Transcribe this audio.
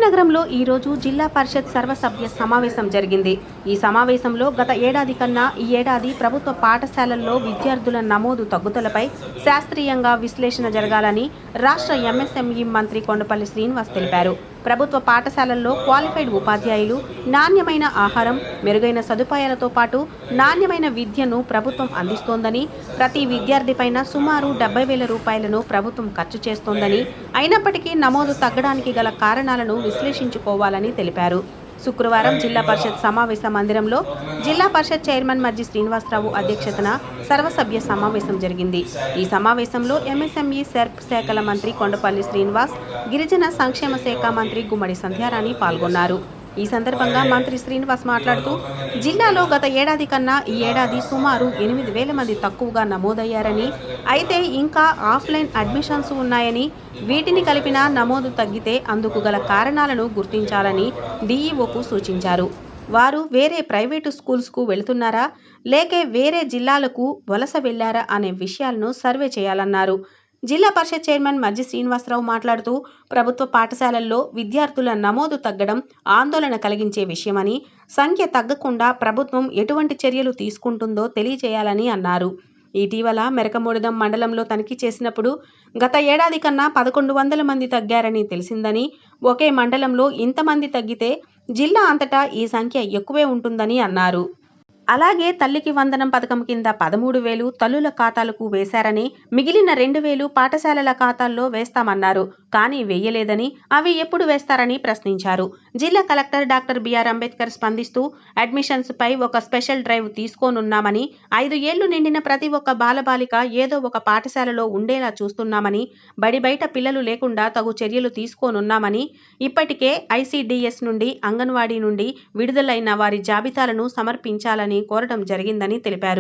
విజయనగరంలో ఈరోజు జిల్లా పరిషత్ సర్వసభ్య సమావేశం జరిగింది. ఈ సమావేశంలో గత ఏడాది కన్నా ఈ ఏడాది ప్రభుత్వ పాఠశాలల్లో విద్యార్థుల నమోదు తగ్గుదలపై శాస్త్రీయంగా విశ్లేషణ జరగాలని రాష్ట్ర ఎంఎస్ఎంఈ మంత్రి కొండపల్లి శ్రీనివాస్ తెలిపారు. ప్రభుత్వ పాఠశాలల్లో క్వాలిఫైడ్ ఉపాధ్యాయులు, నాణ్యమైన ఆహారం, మెరుగైన సదుపాయాలతో పాటు నాణ్యమైన విద్యను ప్రభుత్వం అందిస్తోందని, ప్రతి విద్యార్థిపైన సుమారు 70,000 రూపాయలను ప్రభుత్వం ఖర్చు చేస్తోందని, అయినప్పటికీ నమోదు తగ్గడానికి గల కారణాలను విశ్లేషించుకోవాలని తెలిపారు. శుక్రవారం జిల్లా పరిషత్ సమావేశ మందిరంలో జిల్లా పరిషత్ చైర్మన్ మజ్జి శ్రీనివాసరావు అధ్యక్షతన సర్వసభ్య సమావేశం జరిగింది. ఈ సమావేశంలో ఎంఎస్ఎంఈ సెర్ప్ శాఖల మంత్రి కొండపల్లి శ్రీనివాస్, గిరిజన సంక్షేమ శాఖ మంత్రి గుమ్మడి సంధ్యారాణి పాల్గొన్నారు. ఈ సందర్భంగా మంత్రి శ్రీనివాస్ మాట్లాడుతూ, జిల్లాలో గత ఏడాది కన్నా ఈ ఏడాది సుమారు 8,000 మంది తక్కువగా నమోదయ్యారని, అయితే ఇంకా ఆఫ్లైన్ అడ్మిషన్స్ ఉన్నాయని, వీటిని కలిపిన నమోదు తగ్గితే అందుకు గల కారణాలను గుర్తించాలని డీఈఓకు సూచించారు. వారు వేరే ప్రైవేటు స్కూల్స్కు వెళుతున్నారా, లేకే వేరే జిల్లాలకు వలస వెళ్లారా అనే విషయాలను సర్వే చేయాలన్నారు. జిల్లా పరిషత్ చైర్మన్ మజ్జి శ్రీనివాసరావు మాట్లాడుతూ, ప్రభుత్వ పాఠశాలల్లో విద్యార్థుల నమోదు తగ్గడం ఆందోళన కలిగించే విషయమని, సంఖ్య తగ్గకుండా ప్రభుత్వం ఎటువంటి చర్యలు తీసుకుంటుందో తెలియజేయాలని అన్నారు. ఇటీవల మెరకమూడెం మండలంలో తనిఖీ చేసినప్పుడు గత ఏడాది కన్నా 1,100 మంది తగ్గారని తెలిసిందని, ఒకే మండలంలో ఇంతమంది తగ్గితే జిల్లా అంతటా ఈ సంఖ్య ఎక్కువే ఉంటుందని అన్నారు. అలాగే తల్లికి వందనం పథకం కింద 13,000 తల్లుల ఖాతాలకు వేశారని, మిగిలిన 2,000 పాఠశాలల ఖాతాల్లో వేస్తామన్నారు. కానీ వేయలేదని, అవి ఎప్పుడు వేస్తారని ప్రశ్నించారు. జిల్లా కలెక్టర్ డాక్టర్ బిఆర్ అంబేద్కర్ స్పందిస్తూ, అడ్మిషన్స్ పై ఒక స్పెషల్ డ్రైవ్ తీసుకోనున్నామని, 5 ఏళ్లు నిండిన ప్రతి ఒక్క బాలబాలిక ఏదో ఒక పాఠశాలలో ఉండేలా చూస్తున్నామని, బడి బయట పిల్లలు లేకుండా తగు చర్యలు తీసుకోనున్నామని, ఇప్పటికే ఐసీడీఎస్ నుండి, అంగన్వాడీ నుండి విడుదలైన వారి జాబితాలను సమర్పించాలని కోరడం జరిగిందని తెలిపారు.